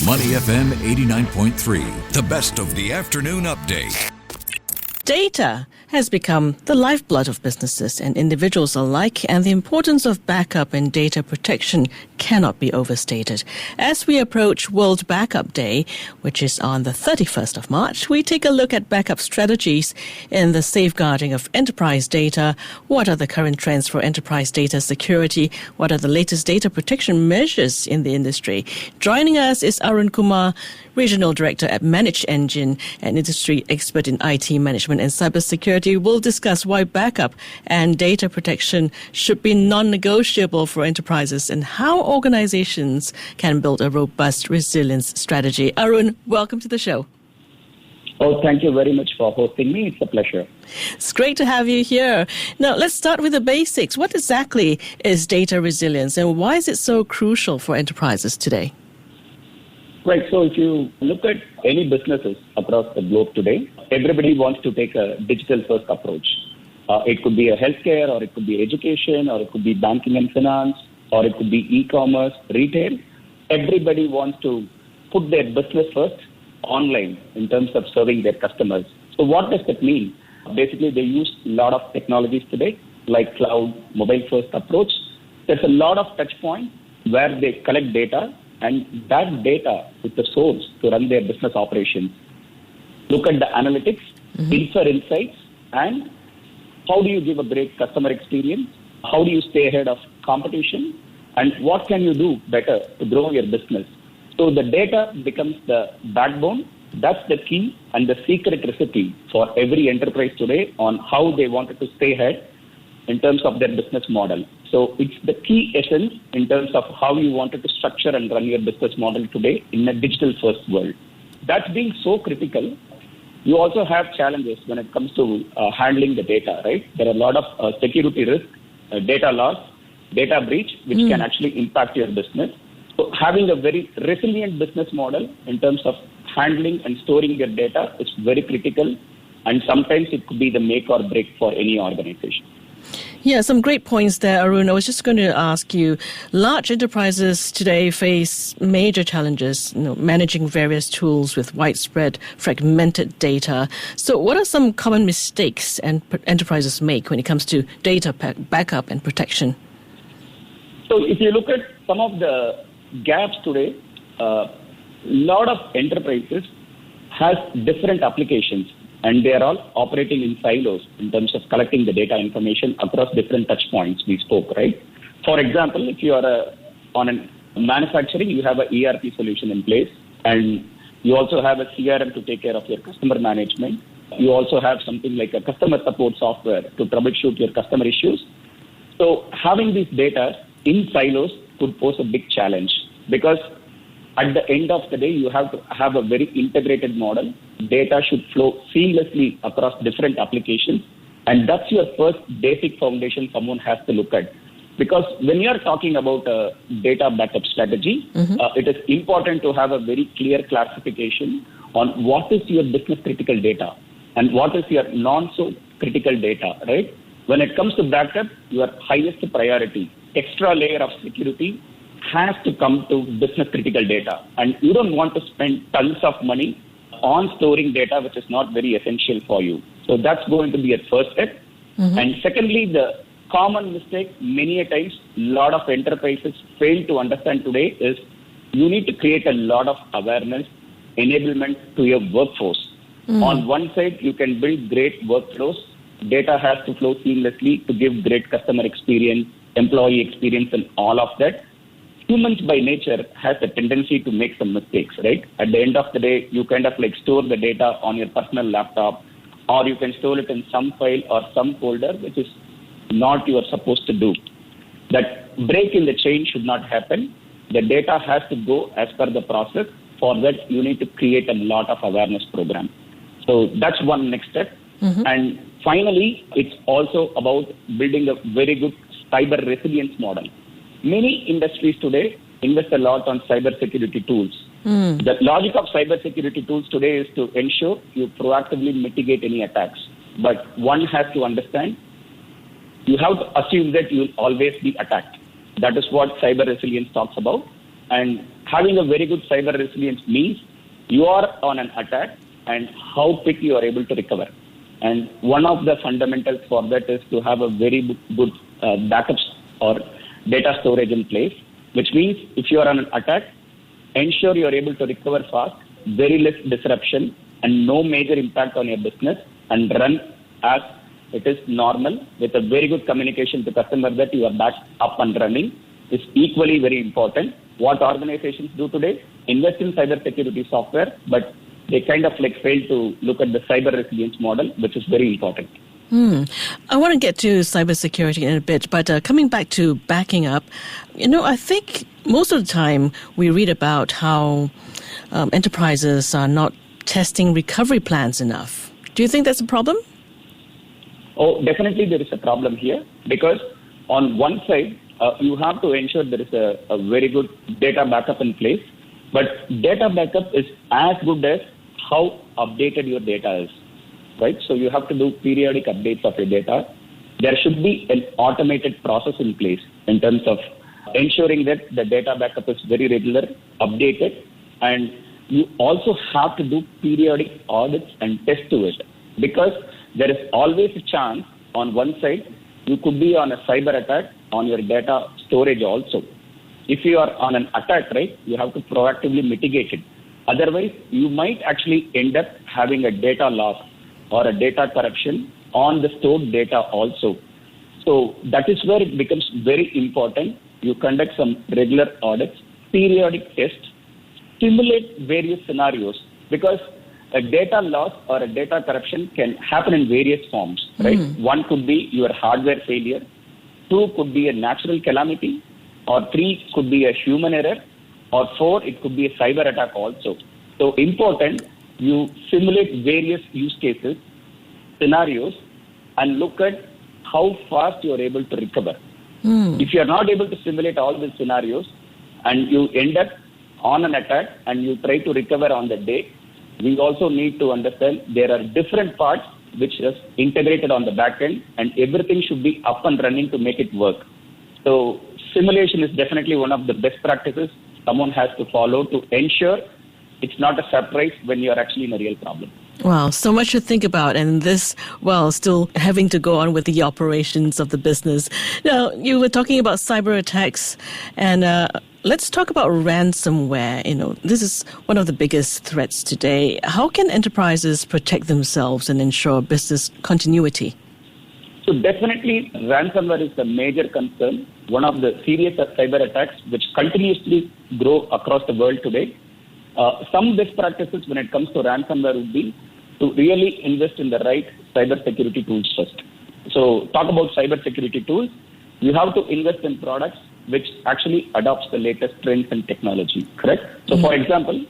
Money FM 89.3, the best of the afternoon update. Data has become the lifeblood of businesses and individuals alike, and the importance of backup and data protection cannot be overstated. As we approach World Backup Day, which is on the 31st of March, we take a look at backup strategies in the safeguarding of enterprise data. What are the current trends for enterprise data security? What are the latest data protection measures in the industry? Joining us is Arun Kumar, Regional Director at ManageEngine, an industry expert in IT management and cybersecurity. We'll discuss why backup and data protection should be non-negotiable for enterprises and how organizations can build a robust resilience strategy. Arun, welcome to the show. Oh, thank you very much for hosting me. It's a pleasure. It's great to have you here. Now, let's start with the basics. What exactly is data resilience, and why is it so crucial for enterprises today? Right. So if you look at any businesses across the globe today, everybody wants to take a digital-first approach. It could be a healthcare, or it could be education, or it could be banking and finance, or it could be e-commerce, retail. Everybody wants to put their business first online in terms of serving their customers. So what does that mean? Basically, they use a lot of technologies today, like cloud, mobile-first approach. There's a lot of touch points where they collect data, and that data is the source to run their business operations. Look at the analytics, infer insights, and how do you give a great customer experience? How do you stay ahead of competition? And what can you do better to grow your business? So the data becomes the backbone. That's the key and the secret recipe for every enterprise today on how they wanted to stay ahead in terms of their business model. So it's the key essence in terms of how you wanted to structure and run your business model today in a digital-first world. That's being so critical. You also have challenges when it comes to handling the data, right? There are a lot of security risks, data loss, data breach, which can actually impact your business. So having a very resilient business model in terms of handling and storing your data is very critical, and sometimes it could be the make or break for any organization. Yeah, some great points there, Arun. I was just going to ask you, large enterprises today face major challenges, managing various tools with widespread fragmented data. So what are some common mistakes enterprises make when it comes to data backup and protection? So if you look at some of the gaps today, a lot of enterprises has different applications, and they are all operating in silos in terms of collecting the data information across different touch points we spoke, right? For example, if you are on a manufacturing, you have an ERP solution in place, and you also have a CRM to take care of your customer management. You also have something like a customer support software to troubleshoot your customer issues. So having these data in silos could pose a big challenge, because at the end of the day, you have to have a very integrated model. Data should flow seamlessly across different applications. And that's your first basic foundation someone has to look at. Because when you're talking about a data backup strategy, it is important to have a very clear classification on what is your business critical data and what is your non-so-critical data, right? When it comes to backup, your highest priority, extra layer of security, has to come to business critical data. And you don't want to spend tons of money on storing data which is not very essential for you. So that's going to be a first step. And secondly, the common mistake many a times a lot of enterprises fail to understand today is you need to create a lot of awareness, enablement to your workforce. On one side, you can build great workflows. Data has to flow seamlessly to give great customer experience, employee experience, and all of that. Humans by nature has a tendency to make some mistakes, right? At the end of the day, you kind of like store the data on your personal laptop, or you can store it in some file or some folder, which is not you are supposed to do. That break in the chain should not happen. The data has to go as per the process. For that, you need to create a lot of awareness program. So that's one next step. And finally, it's also about building a very good cyber resilience model. Many industries today invest a lot on cybersecurity tools. The logic of cybersecurity tools today is to ensure you proactively mitigate any attacks. But one has to understand, you have to assume that you will always be attacked. That is what cyber resilience talks about. And having a very good cyber resilience means you are on an attack and how quick you are able to recover. And one of the fundamentals for that is to have a very good backups or data storage in place, which means if you are on an attack, ensure you are able to recover fast, very less disruption, and no major impact on your business, and run as it is normal with a very good communication to customer that you are back up and running is equally very important. What organizations do today, invest in cybersecurity software, but they kind of fail to look at the cyber resilience model, which is very important. I want to get to cybersecurity in a bit, but coming back to backing up, I think most of the time we read about how enterprises are not testing recovery plans enough. Do you think that's a problem? Oh, definitely there is a problem here, because on one side, you have to ensure there is a very good data backup in place, but data backup is as good as how updated your data is, right? So you have to do periodic updates of your data. There should be an automated process in place in terms of ensuring that the data backup is very regular, updated, and you also have to do periodic audits and tests to it, because there is always a chance on one side you could be on a cyber attack on your data storage also. If you are on an attack, right, you have to proactively mitigate it. Otherwise, you might actually end up having a data loss or a data corruption on the stored data also. So that is where it becomes very important. You conduct some regular audits, periodic tests, simulate various scenarios, because a data loss or a data corruption can happen in various forms, right? One could be your hardware failure, 2 could be a natural calamity, or 3 could be a human error, or 4 it could be a cyber attack also. So important, you simulate various use cases, scenarios, and look at how fast you are able to recover. If you are not able to simulate all these scenarios and you end up on an attack and you try to recover on the day, we also need to understand there are different parts which is integrated on the back end, and everything should be up and running to make it work. So simulation is definitely one of the best practices someone has to follow to ensure it's not a surprise when you're actually in a real problem. Wow, so much to think about, and this, still having to go on with the operations of the business. Now, you were talking about cyber attacks, and let's talk about ransomware. This is one of the biggest threats today. How can enterprises protect themselves and ensure business continuity? So definitely, ransomware is a major concern, one of the serious cyber attacks which continuously grow across the world today. Some best practices when it comes to ransomware would be to really invest in the right cyber security tools first. So talk about cyber security tools. You have to invest in products which actually adopts the latest trends and technology, correct? So for example,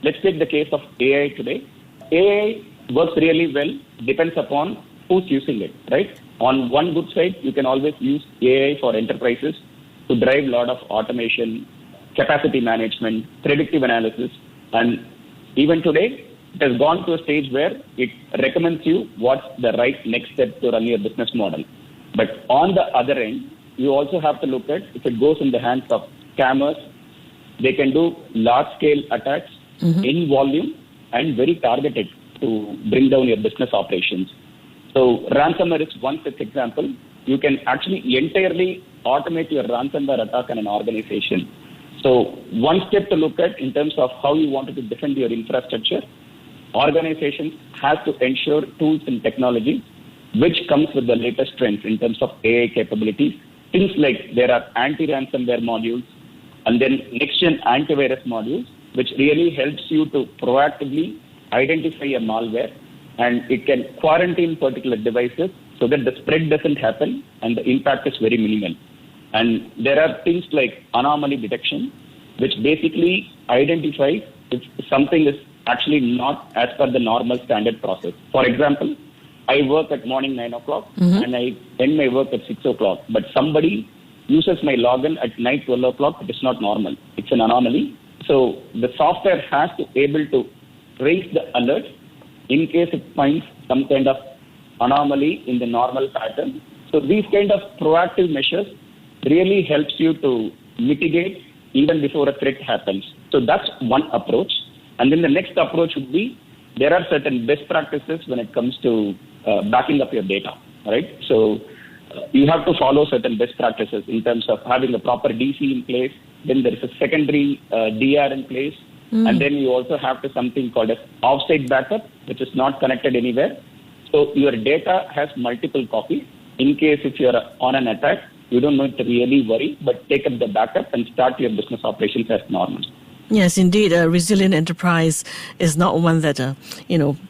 let's take the case of AI today. AI works really well, depends upon who's using it, right? On one good side, you can always use AI for enterprises to drive a lot of automation, capacity management, predictive analysis, and even today, it has gone to a stage where it recommends you what's the right next step to run your business model. But on the other end, you also have to look at if it goes in the hands of scammers, they can do large-scale attacks in volume and very targeted to bring down your business operations. So ransomware is one such example. You can actually entirely automate your ransomware attack in an organization. So one step to look at in terms of how you wanted to defend your infrastructure, organizations have to ensure tools and technology which comes with the latest trends in terms of AI capabilities. Things like there are anti-ransomware modules and then next-gen antivirus modules, which really helps you to proactively identify a malware, and it can quarantine particular devices so that the spread doesn't happen and the impact is very minimal. And there are things like anomaly detection, which basically identifies if something is actually not as per the normal standard process. For example, I work at morning 9 o'clock and I end my work at 6 o'clock, but somebody uses my login at night 12 o'clock. It is not normal. It's an anomaly. So the software has to able to raise the alert in case it finds some kind of anomaly in the normal pattern. So these kind of proactive measures really helps you to mitigate even before a threat happens. So that's one approach. And then the next approach would be, there are certain best practices when it comes to backing up your data, right? So you have to follow certain best practices in terms of having a proper DC in place. Then there is a secondary DR in place. And then you also have to something called as offsite backup, which is not connected anywhere. So your data has multiple copies. In case if you're on an attack, you don't need to really worry, but take up the backup and start your business operations as normal. Yes, indeed. A resilient enterprise is not one that,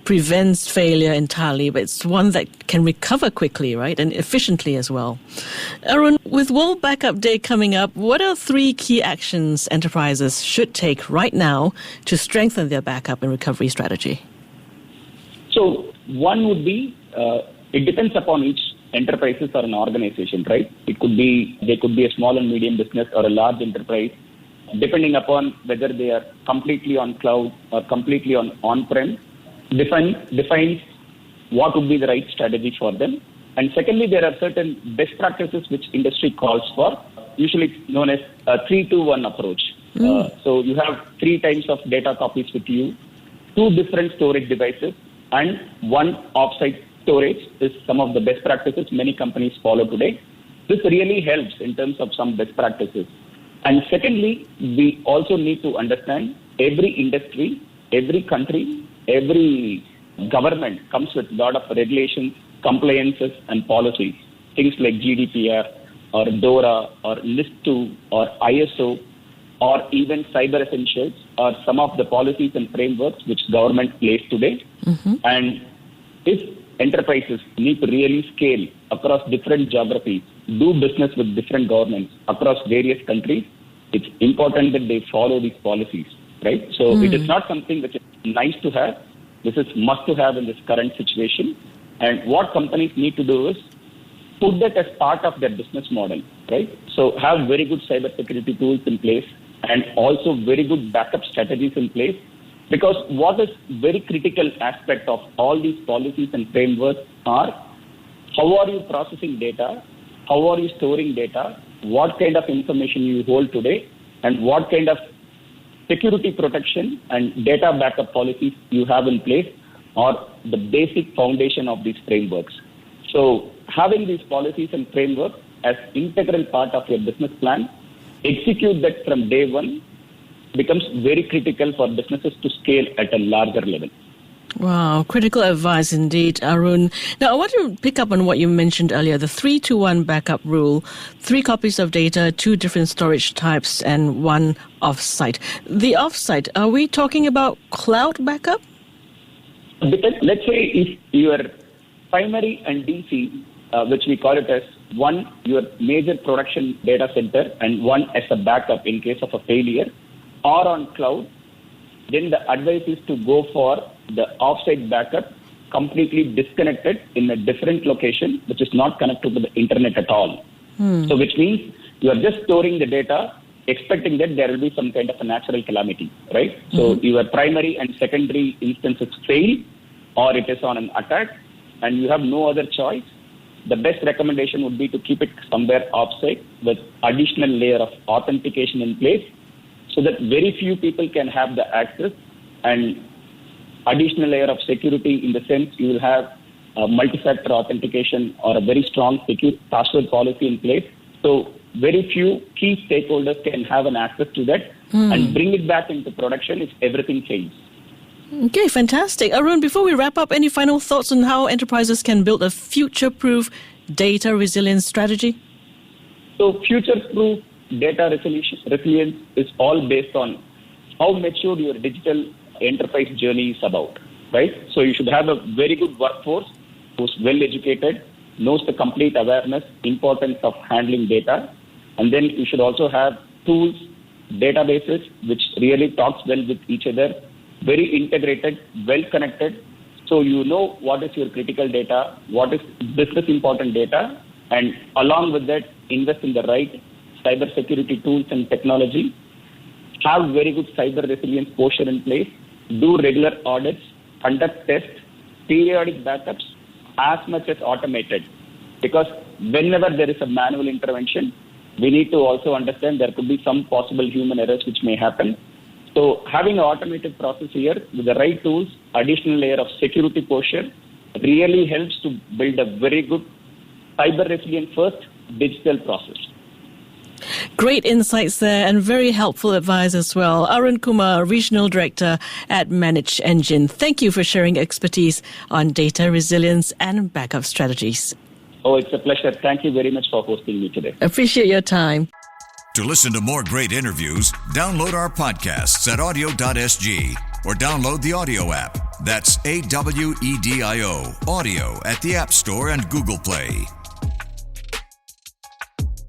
prevents failure entirely, but it's one that can recover quickly, right, and efficiently as well. Arun, with World Backup Day coming up, what are 3 key actions enterprises should take right now to strengthen their backup and recovery strategy? So one would be, it depends upon each enterprises or an organization, right? They could be a small and medium business or a large enterprise, depending upon whether they are completely on cloud or completely on-prem, defines what would be the right strategy for them. And secondly, there are certain best practices which industry calls for, usually known as a 3-2-1 approach. So you have 3 times of data copies with you, 2 different storage devices, and 1 offsite storage is some of the best practices many companies follow today. This really helps in terms of some best practices. And secondly, we also need to understand every industry, every country, every government comes with a lot of regulations, compliances, and policies. Things like GDPR or DORA or NIS2 or ISO or even Cyber Essentials are some of the policies and frameworks which government plays today. And if enterprises need to really scale across different geographies, do business with different governments across various countries, it's important that they follow these policies, right? So it is not something which is nice to have. This is must to have in this current situation. And what companies need to do is put that as part of their business model, right? So have very good cybersecurity tools in place and also very good backup strategies in place. Because what is very critical aspect of all these policies and frameworks are, how are you processing data? How are you storing data? What kind of information you hold today? And what kind of security protection and data backup policies you have in place are the basic foundation of these frameworks. So having these policies and frameworks as integral part of your business plan, execute that from day one, becomes very critical for businesses to scale at a larger level. Wow, critical advice indeed, Arun. Now, I want to pick up on what you mentioned earlier, the 3-2-1 backup rule, 3 copies of data, 2 different storage types, and 1 offsite. The offsite, are we talking about cloud backup? Because let's say if your primary and DC, which we call it as one, your major production data center, and one as a backup in case of a failure, or on cloud, then the advice is to go for the offsite backup, completely disconnected in a different location, which is not connected to the internet at all. So which means you are just storing the data, expecting that there will be some kind of a natural calamity, right? So your primary and secondary instances fail, or it is on an attack, and you have no other choice. The best recommendation would be to keep it somewhere offsite with additional layer of authentication in place, so that very few people can have the access, and additional layer of security in the sense you will have a multi-factor authentication or a very strong secure password policy in place. So very few key stakeholders can have an access to that and bring it back into production if everything fails. Okay, fantastic. Arun, before we wrap up, any final thoughts on how enterprises can build a future-proof data resilience strategy? So future-proof data resilience is all based on how mature your digital enterprise journey is about, right? So you should have a very good workforce who's well educated, knows the complete awareness, importance of handling data. And then you should also have tools, databases, which really talks well with each other, very integrated, well connected. So you know what is your critical data, what is business important data, and along with that, invest in the right cybersecurity tools and technology, have very good cyber resilience posture in place, do regular audits, conduct tests, periodic backups, as much as automated. Because whenever there is a manual intervention, we need to also understand there could be some possible human errors which may happen. So having an automated process here with the right tools, additional layer of security posture, really helps to build a very good cyber resilient first digital process. Great insights there and very helpful advice as well. Arun Kumar, Regional Director at ManageEngine. Thank you for sharing expertise on data resilience and backup strategies. Oh, it's a pleasure. Thank you very much for hosting me today. Appreciate your time. To listen to more great interviews, download our podcasts at audio.sg or download the audio app. That's AWEDIO, audio at the App Store and Google Play.